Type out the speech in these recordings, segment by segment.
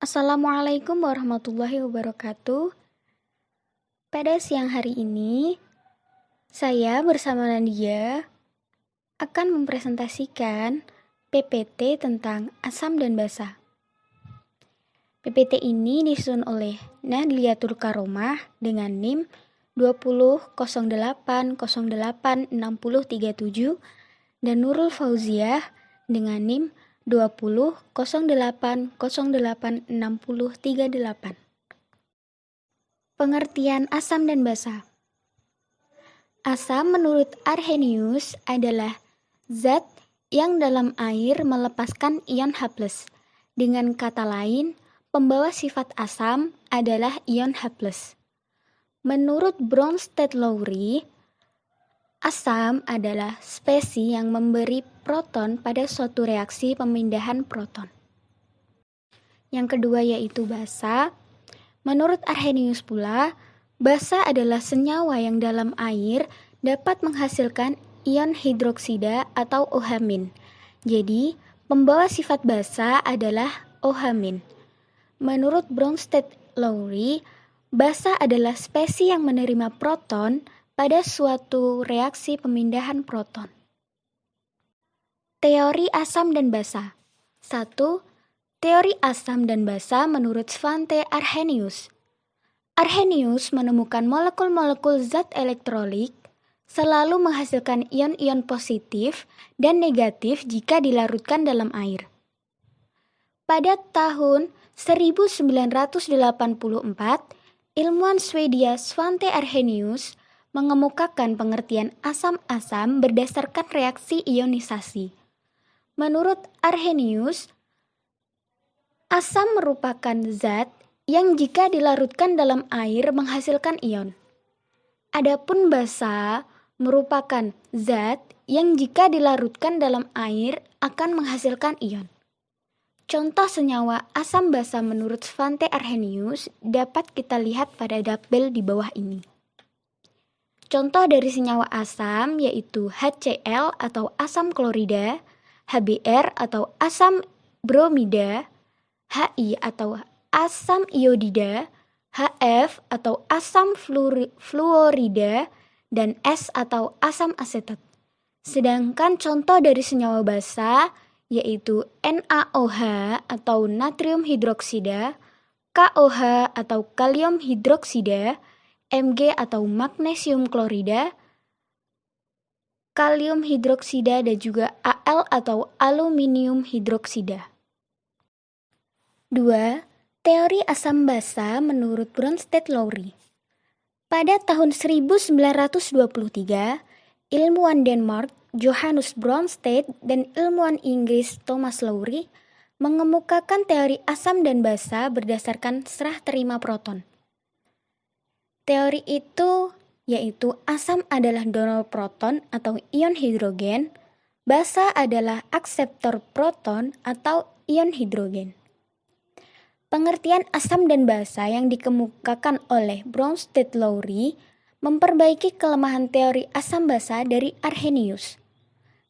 Assalamualaikum warahmatullahi wabarakatuh. Pada siang hari ini, saya bersama Nadia akan mempresentasikan PPT tentang asam dan basa. PPT ini disusun oleh Nahdliyatul Karomah dengan NIM 2008086037 dan Nurul Fauziah dengan NIM 2008086038. Pengertian asam dan basa. Asam menurut Arrhenius adalah zat yang dalam air melepaskan ion H+. Dengan kata lain, pembawa sifat asam adalah ion H+. Menurut Bronsted-Lowry, asam adalah spesies yang memberi proton pada suatu reaksi pemindahan proton. Yang kedua yaitu basa. Menurut Arrhenius pula, basa adalah senyawa yang dalam air dapat menghasilkan ion hidroksida atau OH-. Jadi, pembawa sifat basa adalah OH-. Menurut Bronsted-Lowry, basa adalah spesies yang menerima proton pada suatu reaksi pemindahan proton. Teori asam dan basa. 1. Teori asam dan basa menurut Svante Arrhenius. Arrhenius menemukan molekul-molekul zat elektrolit selalu menghasilkan ion-ion positif dan negatif jika dilarutkan dalam air. Pada tahun 1984, ilmuwan Swedia Svante Arrhenius mengemukakan pengertian asam-asam berdasarkan reaksi ionisasi. Menurut Arrhenius, asam merupakan zat yang jika dilarutkan dalam air menghasilkan ion. Adapun basa merupakan zat yang jika dilarutkan dalam air akan menghasilkan ion. Contoh senyawa asam basa menurut Svante Arrhenius dapat kita lihat pada tabel di bawah ini. Contoh dari senyawa asam yaitu HCl atau asam klorida, HBr atau asam bromida, Hi atau asam iodida, Hf atau asam fluorida, dan S atau asam asetat. Sedangkan contoh dari senyawa basa yaitu NaOH atau natrium hidroksida, KOH atau kalium hidroksida, Mg atau magnesium klorida, kalium hidroksida, dan juga Al atau aluminium hidroksida. 2. Teori asam basa menurut Bronsted-Lowry. Pada tahun 1923, ilmuwan Denmark Johannes Bronsted dan ilmuwan Inggris Thomas Lowry mengemukakan teori asam dan basa berdasarkan serah terima proton. Teori itu yaitu asam adalah donor proton atau ion hidrogen, basa adalah akseptor proton atau ion hidrogen. Pengertian asam dan basa yang dikemukakan oleh Bronsted-Lowry memperbaiki kelemahan teori asam basa dari Arrhenius.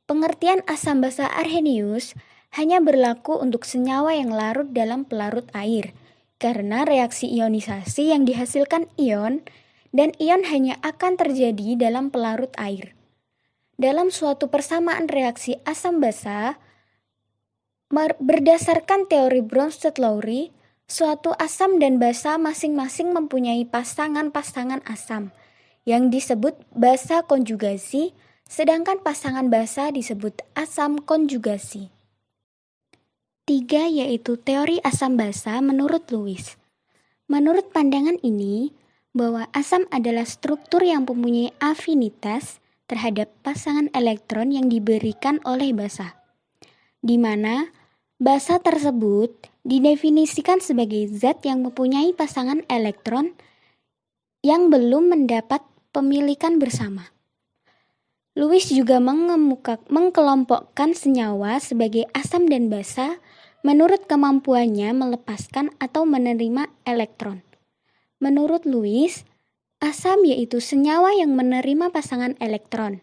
Pengertian asam basa Arrhenius hanya berlaku untuk senyawa yang larut dalam pelarut air, karena reaksi ionisasi yang dihasilkan ion dan ion hanya akan terjadi dalam pelarut air. Dalam suatu persamaan reaksi asam basa, berdasarkan teori Bronsted-Lowry, suatu asam dan basa masing-masing mempunyai pasangan-pasangan asam yang disebut basa konjugasi, sedangkan pasangan basa disebut asam konjugasi. 3. Yaitu teori asam basa menurut Lewis. Menurut pandangan ini, bahwa asam adalah struktur yang mempunyai afinitas terhadap pasangan elektron yang diberikan oleh basa, di mana basa tersebut didefinisikan sebagai zat yang mempunyai pasangan elektron yang belum mendapat pemilikan bersama. Lewis juga mengkelompokkan senyawa sebagai asam dan basa menurut kemampuannya melepaskan atau menerima elektron. Menurut Lewis, asam yaitu senyawa yang menerima pasangan elektron.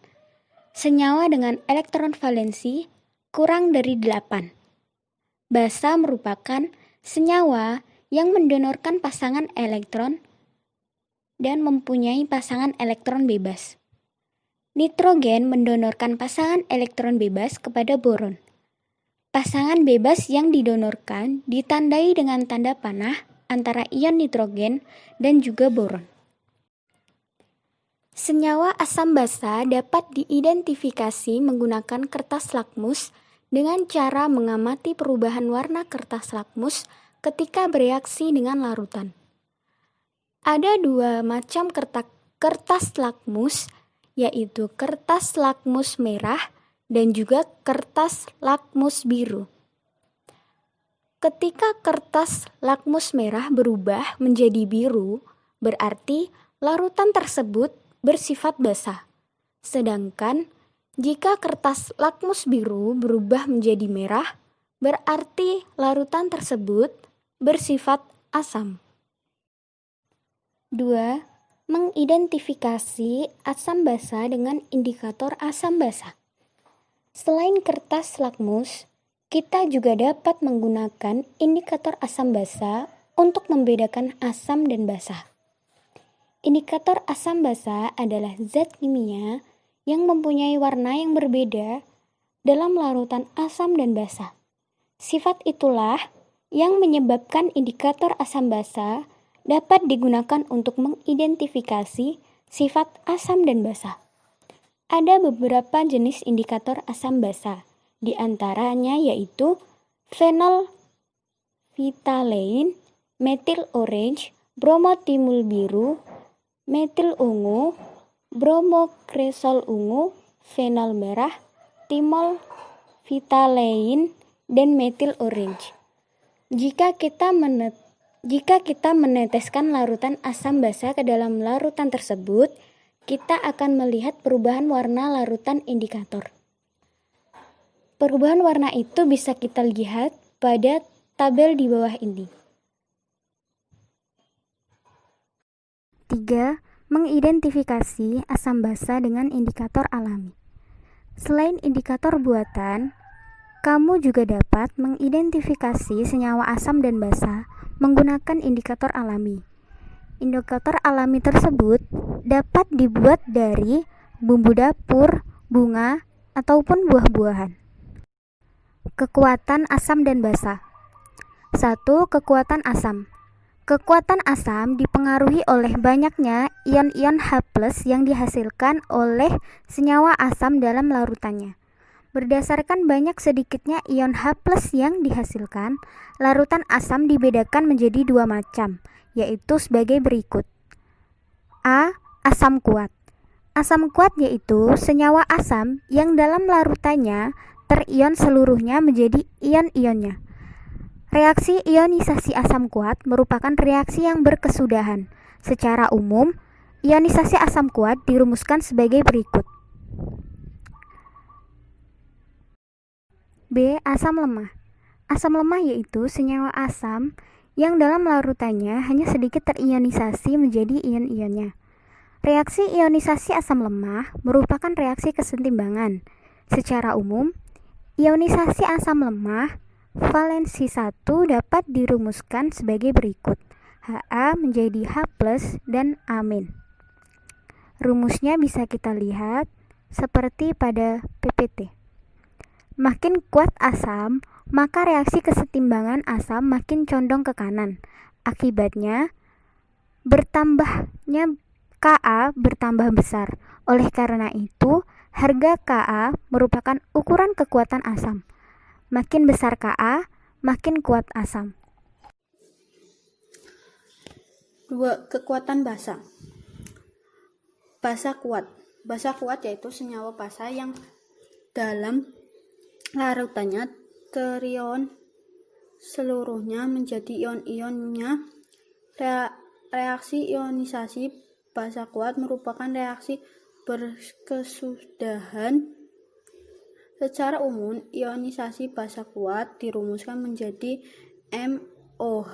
Senyawa dengan elektron valensi kurang dari 8. Basa merupakan senyawa yang mendonorkan pasangan elektron dan mempunyai pasangan elektron bebas. Nitrogen mendonorkan pasangan elektron bebas kepada boron. Pasangan bebas yang didonorkan ditandai dengan tanda panah antara ion nitrogen dan juga boron. Senyawa asam basa dapat diidentifikasi menggunakan kertas lakmus dengan cara mengamati perubahan warna kertas lakmus ketika bereaksi dengan larutan. Ada dua macam kertas lakmus, yaitu kertas lakmus merah dan juga kertas lakmus biru. Ketika kertas lakmus merah berubah menjadi biru, berarti larutan tersebut bersifat basah. Sedangkan jika kertas lakmus biru berubah menjadi merah, berarti larutan tersebut bersifat asam. 2. Mengidentifikasi asam basa dengan indikator asam basa. Selain kertas lakmus, kita juga dapat menggunakan indikator asam basa untuk membedakan asam dan basa. Indikator asam basa adalah zat kimia yang mempunyai warna yang berbeda dalam larutan asam dan basa. Sifat itulah yang menyebabkan indikator asam basa dapat digunakan untuk mengidentifikasi sifat asam dan basa. Ada beberapa jenis indikator asam basa, di antaranya yaitu phenolphthalein, metil orange, bromotimul biru, metil ungu, bromokresol ungu, fenol merah, timol phthalein, dan metil orange. Jika kita meneteskan larutan asam basa ke dalam larutan tersebut, kita akan melihat perubahan warna larutan indikator. Perubahan warna itu bisa kita lihat pada tabel di bawah ini. 3. Mengidentifikasi asam basa dengan indikator alami. Selain indikator buatan, kamu juga dapat mengidentifikasi senyawa asam dan basa menggunakan indikator alami. Indikator alami tersebut dapat dibuat dari bumbu dapur, bunga, ataupun buah-buahan. Kekuatan asam dan basa. 1. Kekuatan asam. Kekuatan asam dipengaruhi oleh banyaknya ion-ion H+ yang dihasilkan oleh senyawa asam dalam larutannya. Berdasarkan banyak sedikitnya ion H+ yang dihasilkan, larutan asam dibedakan menjadi dua macam, yaitu sebagai berikut. A. Asam kuat. Asam kuat yaitu senyawa asam yang dalam larutannya terion seluruhnya menjadi ion-ionnya. Reaksi ionisasi asam kuat merupakan reaksi yang berkesudahan. Secara umum, ionisasi asam kuat dirumuskan sebagai berikut. B. Asam lemah. Asam lemah yaitu senyawa asam yang dalam larutannya hanya sedikit terionisasi menjadi ion-ionnya. Reaksi ionisasi asam lemah merupakan reaksi kesetimbangan. Secara umum, ionisasi asam lemah valensi 1 dapat dirumuskan sebagai berikut. Ha menjadi H+ dan amin. Rumusnya bisa kita lihat seperti pada PPT. Makin kuat asam, maka reaksi kesetimbangan asam makin condong ke kanan. Akibatnya, bertambahnya Ka bertambah besar. Oleh karena itu, harga Ka merupakan ukuran kekuatan asam. Makin besar Ka, makin kuat asam. 2. Kekuatan basa. Basa kuat. Basa kuat yaitu senyawa basa yang dalam larutannya terion seluruhnya menjadi ion-ionnya. Reaksi ionisasi basa kuat merupakan reaksi berkesudahan. Secara umum, ionisasi basa kuat dirumuskan menjadi MOH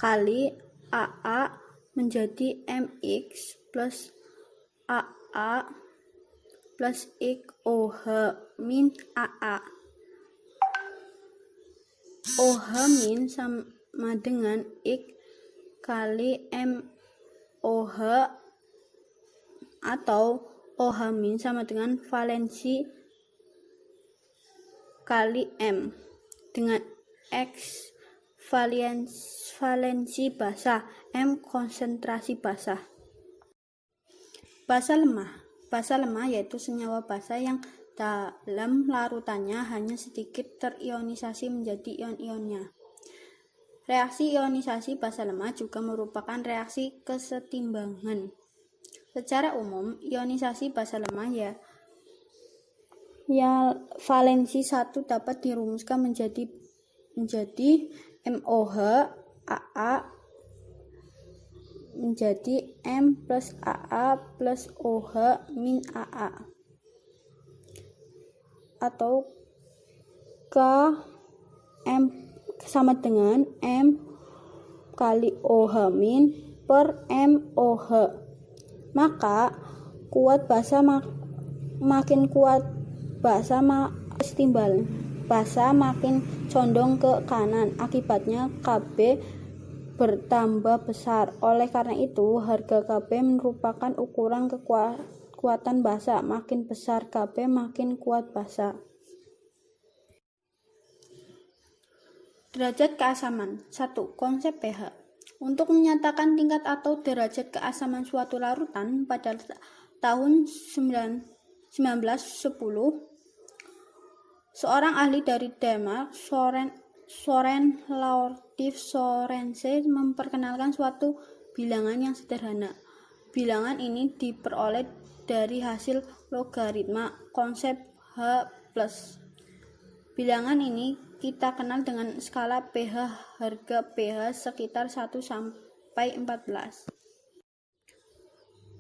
kali AA menjadi MX plus AA plus OH min AA. OH- sama dengan X kali MOH atau OH- sama dengan valensi kali M dengan X valensi basa, M konsentrasi basa. Basa lemah. Basa lemah yaitu senyawa basa yang dalam larutannya hanya sedikit terionisasi menjadi ion-ionnya. Reaksi ionisasi basa lemah juga merupakan reaksi kesetimbangan. Secara umum, ionisasi basa lemah ya valensi 1 dapat dirumuskan menjadi MOH AA menjadi M plus AA plus OH min AA atau K M sama dengan M kali OH min per MOH. Maka kuat basa makin kuat basa timbal basa makin condong ke kanan, akibatnya Kb bertambah besar. Oleh karena itu, harga Kb merupakan ukuran kekuatan basa. Makin besar Kb, makin kuat basa. Derajat keasaman. 1. Konsep pH. Untuk menyatakan tingkat atau derajat keasaman suatu larutan pada tahun 1910, seorang ahli dari Denmark, Soren Laurentius Sorensen, memperkenalkan suatu bilangan yang sederhana. Bilangan ini diperoleh dari hasil logaritma konsep H+. Bilangan ini kita kenal dengan skala pH. Harga pH sekitar 1 sampai 14.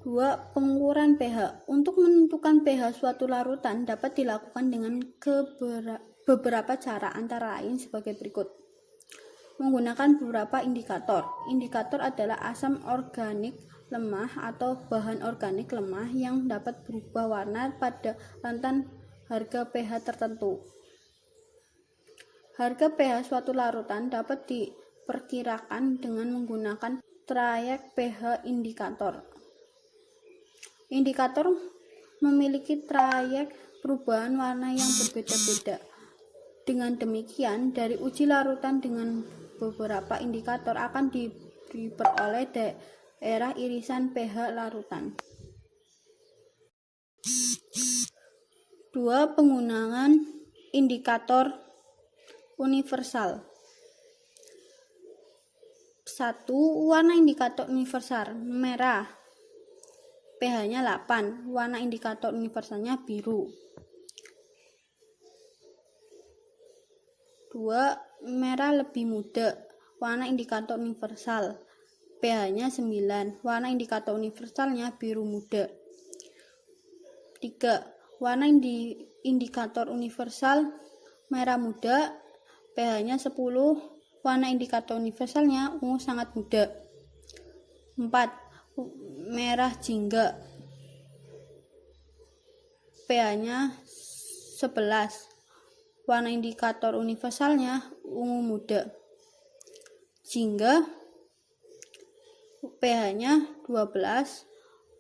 2. Pengukuran pH. Untuk menentukan pH suatu larutan dapat dilakukan dengan beberapa cara, antara lain sebagai berikut. Menggunakan beberapa indikator. Indikator adalah asam organik lemah atau bahan organik lemah yang dapat berubah warna pada rentan harga pH tertentu. Harga pH suatu larutan dapat diperkirakan dengan menggunakan trayek pH indikator. Indikator memiliki trayek perubahan warna yang berbeda-beda. Dengan demikian, dari uji larutan dengan beberapa indikator akan diperoleh daerah irisan pH larutan. 2. Penggunaan indikator universal. 1. Warna indikator universal merah, pH-nya 8. Warna indikator universalnya biru. 2. Merah lebih muda. Warna indikator universal, pH-nya 9. Warna indikator universalnya biru muda. 3. Warna indikator universal merah muda, pH-nya 10. Warna indikator universalnya ungu sangat muda. 4. Merah jingga, pH-nya 11. Warna indikator universalnya ungu muda. Jingga, pH-nya 12.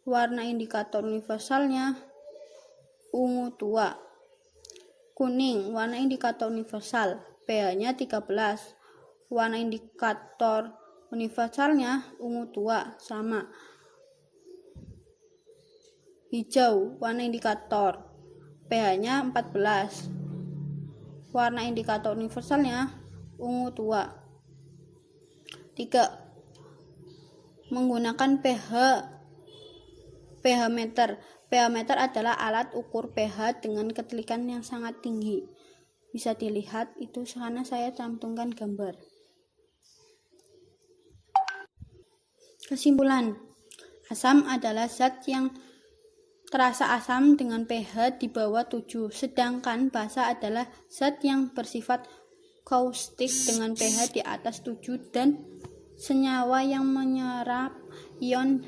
Warna indikator universalnya ungu tua. Kuning, warna indikator universal, pH-nya 13. Warna indikator universalnya ungu tua, sama. Hijau, warna indikator, pH-nya 14. Warna indikator universalnya ungu tua. 3. Menggunakan pH meter. pH meter adalah alat ukur pH dengan ketelikan yang sangat tinggi. Bisa dilihat itu karena saya cantumkan gambar. Kesimpulan, asam adalah zat yang terasa asam dengan pH di bawah 7, sedangkan basa adalah zat yang bersifat kaustik dengan pH di atas 7 dan senyawa yang menyerap ion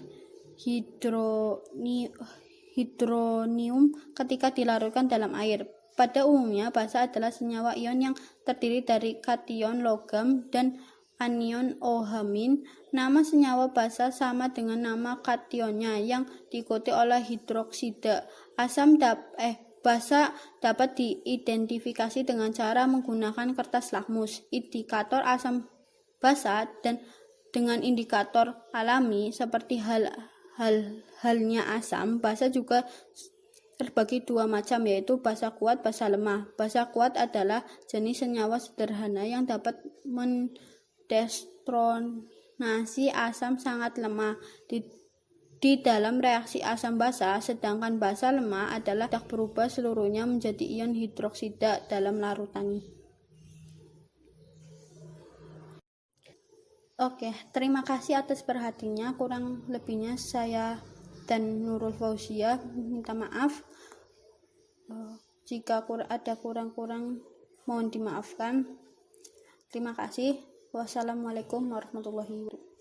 hidronium ketika dilarutkan dalam air. Pada umumnya, basa adalah senyawa ion yang terdiri dari kation logam dan anion OH-. Nama senyawa basa sama dengan nama kationnya yang diikuti oleh hidroksida. Basa dapat diidentifikasi dengan cara menggunakan kertas lakmus, indikator asam basa, dan dengan indikator alami seperti halnya asam. Basa juga terbagi dua macam, yaitu basa kuat, basa lemah. Basa kuat adalah jenis senyawa sederhana yang dapat mendestronasi asam sangat lemah di dalam reaksi asam basa, sedangkan basa lemah adalah tidak berubah seluruhnya menjadi ion hidroksida dalam larutan. Oke, terima kasih atas perhatiannya. Kurang lebihnya saya dan Nurul Fauzia minta maaf. Jika ada kurang-kurang mohon dimaafkan. Terima kasih. Wassalamualaikum warahmatullahi wabarakatuh.